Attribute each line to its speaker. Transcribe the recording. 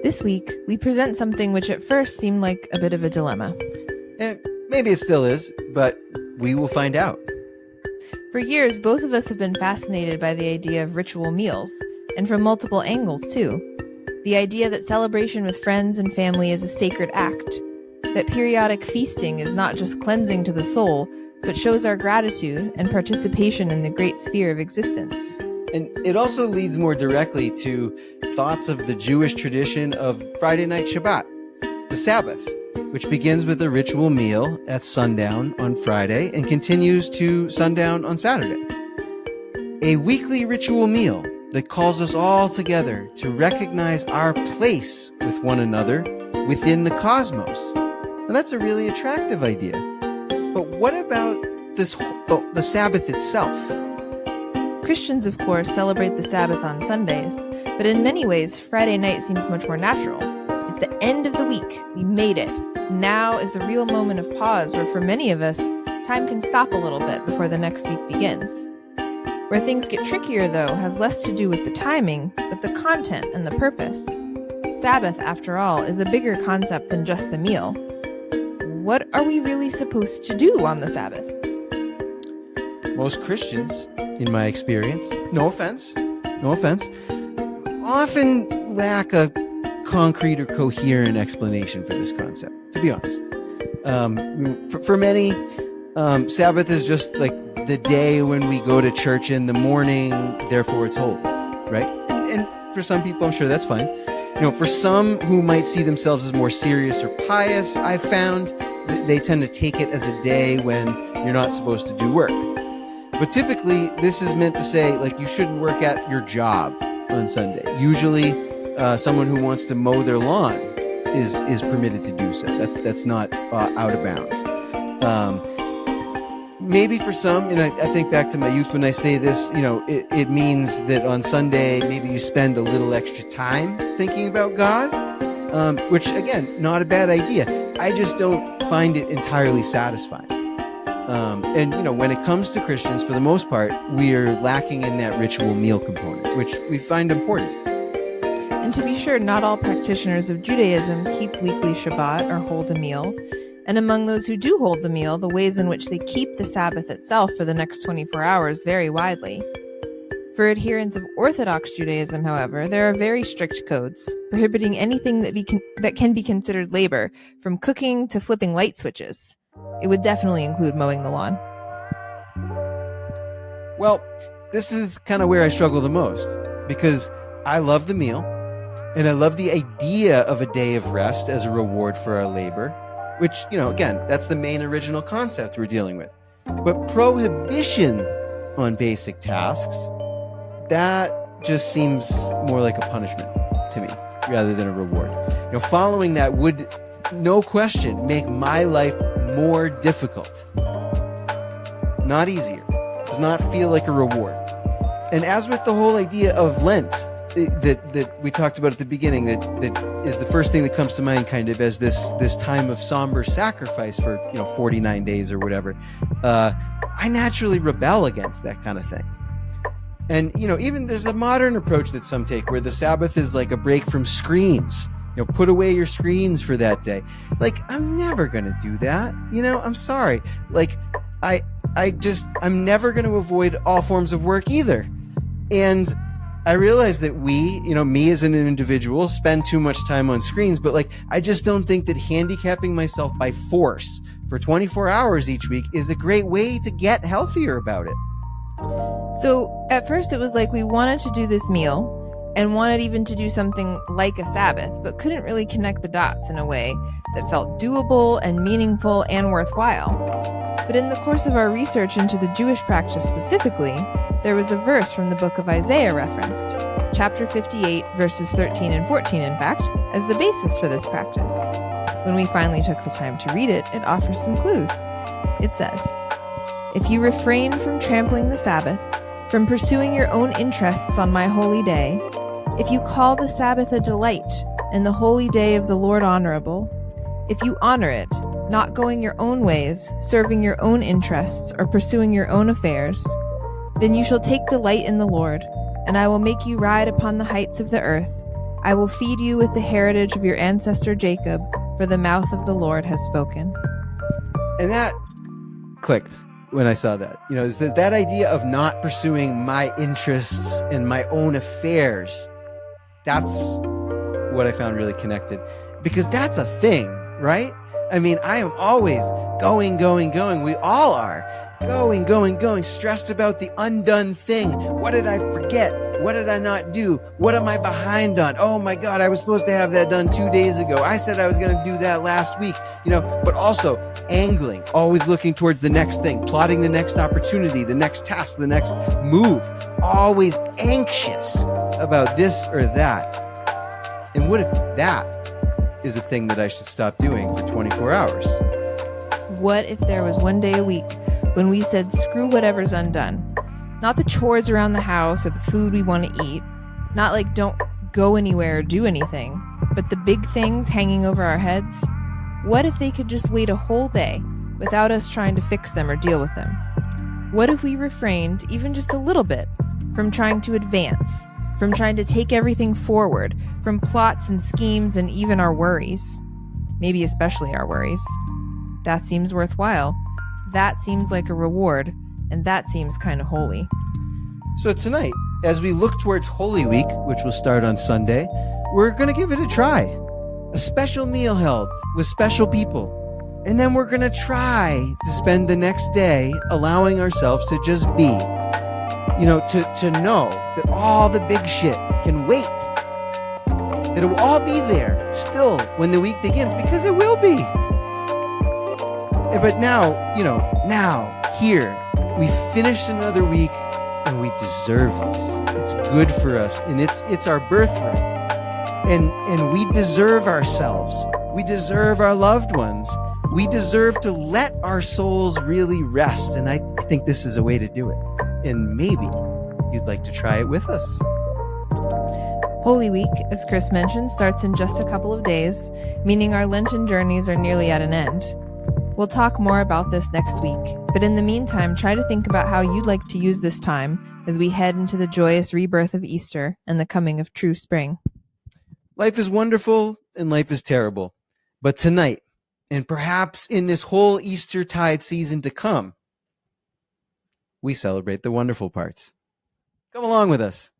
Speaker 1: This week, we present something which at first seemed like a bit of a dilemma.
Speaker 2: And maybe it still is, but we will find out.
Speaker 1: For years, both of us have been fascinated by the idea of ritual meals, and from multiple angles, too. The idea that celebration with friends and family is a sacred act, that periodic feasting is not just cleansing to the soul, but shows our gratitude and participation in the great sphere of existence.
Speaker 2: And it also leads more directly to thoughts of the Jewish tradition of Friday night Shabbat, the Sabbath, which begins with a ritual meal at sundown on Friday and continues to sundown on Saturday. A weekly ritual meal that calls us all together to recognize our place with one another within the cosmos. Now, that's a really attractive idea. But what about the Sabbath itself?
Speaker 1: Christians, of course, celebrate the Sabbath on Sundays, but in many ways, Friday night seems much more natural. It's the end of the week. We made it. Now is the real moment of pause where for many of us, time can stop a little bit before the next week begins. Where things get trickier, though, has less to do with the timing, but the content and the purpose. Sabbath, after all, is a bigger concept than just the meal. What are we really supposed to do on the Sabbath?
Speaker 2: Most Christians, in my experience, no offense, often lack a concrete or coherent explanation for this concept, to be honest. For many, Sabbath is just like the day when we go to church in the morning, therefore it's holy, right? And for some people, I'm sure that's fine. For some who might see themselves as more serious or pious, I've found they tend to take it as a day when you're not supposed to do work. But typically, this is meant to say, like, you shouldn't work at your job on Sunday. Usually, someone who wants to mow their lawn is permitted to do so. That's not out of bounds. Maybe for some, and I think back to my youth when I say this, it means that on Sunday, maybe you spend a little extra time thinking about God, which, again, not a bad idea. I just don't find it entirely satisfying. And when it comes to Christians, for the most part, we are lacking in that ritual meal component, which we find important.
Speaker 1: And to be sure, not all practitioners of Judaism keep weekly Shabbat or hold a meal. And among those who do hold the meal, the ways in which they keep the Sabbath itself for the next 24 hours vary widely. For adherents of Orthodox Judaism, however, there are very strict codes, prohibiting anything that can be considered labor, from cooking to flipping light switches. It would definitely include mowing the lawn.
Speaker 2: Well, this is kind of where I struggle the most, because I love the meal, and I love the idea of a day of rest as a reward for our labor, which, again, that's the main original concept we're dealing with. But prohibition on basic tasks, that just seems more like a punishment to me rather than a reward. Following that would, no question, make my life more difficult, not easier. Does not feel like a reward. And as with the whole idea of Lent that we talked about at the beginning, that is the first thing that comes to mind, kind of as this time of somber sacrifice for 49 days or whatever. I naturally rebel against that kind of thing. And even there's a modern approach that some take, where the Sabbath is like a break from screens. Put away your screens for that day. Like, I'm never going to do that. I'm sorry. Like, I'm never going to avoid all forms of work either. And I realize that me as an individual, spend too much time on screens, but I just don't think that handicapping myself by force for 24 hours each week is a great way to get healthier about it.
Speaker 1: So at first it was like we wanted to do this meal, and wanted even to do something like a Sabbath, but couldn't really connect the dots in a way that felt doable and meaningful and worthwhile. But in the course of our research into the Jewish practice specifically, there was a verse from the book of Isaiah referenced, chapter 58, verses 13 and 14, in fact, as the basis for this practice. When we finally took the time to read it, it offers some clues. It says, "If you refrain from trampling the Sabbath, from pursuing your own interests on my holy day, if you call the Sabbath a delight and the holy day of the Lord honorable, if you honor it, not going your own ways, serving your own interests, or pursuing your own affairs, then you shall take delight in the Lord, and I will make you ride upon the heights of the earth. I will feed you with the heritage of your ancestor Jacob, for the mouth of the Lord has spoken.
Speaker 2: And that clicked when I saw that. Is that idea of not pursuing my interests and my own affairs. That's what I found really connected, because that's a thing, right? I mean, I am always going. We all are going, stressed about the undone thing. What did I forget? What did I not do? What am I behind on? Oh my God, I was supposed to have that done 2 days ago. I said I was going to do that last week, but also angling, always looking towards the next thing, plotting the next opportunity, the next task, the next move, always anxious about this or that. And what if that is a thing that I should stop doing for 24 hours?
Speaker 1: What if there was one day a week when we said, screw whatever's undone? Not the chores around the house or the food we want to eat. Not like don't go anywhere or do anything. But the big things hanging over our heads? What if they could just wait a whole day without us trying to fix them or deal with them? What if we refrained, even just a little bit, from trying to advance, from trying to take everything forward, from plots and schemes and even our worries? Maybe especially our worries. That seems worthwhile. That seems like a reward, and that seems kind of holy.
Speaker 2: So tonight, as we look towards Holy Week, which will start on Sunday, we're going to give it a try. A special meal held with special people. And then we're going to try to spend the next day allowing ourselves to just be. To know that all the big shit can wait. That it will all be there still when the week begins, because it will be. But now, here, we finished another week and we deserve this. It's good for us, and it's our birthright. And we deserve ourselves. We deserve our loved ones. We deserve to let our souls really rest. And I think this is a way to do it. And maybe you'd like to try it with us.
Speaker 1: Holy Week, as Chris mentioned, starts in just a couple of days, meaning our Lenten journeys are nearly at an end. We'll talk more about this next week, but in the meantime, try to think about how you'd like to use this time as we head into the joyous rebirth of Easter and the coming of true spring.
Speaker 2: Life is wonderful and life is terrible. But tonight, and perhaps in this whole Eastertide season to come, we celebrate the wonderful parts. Come along with us.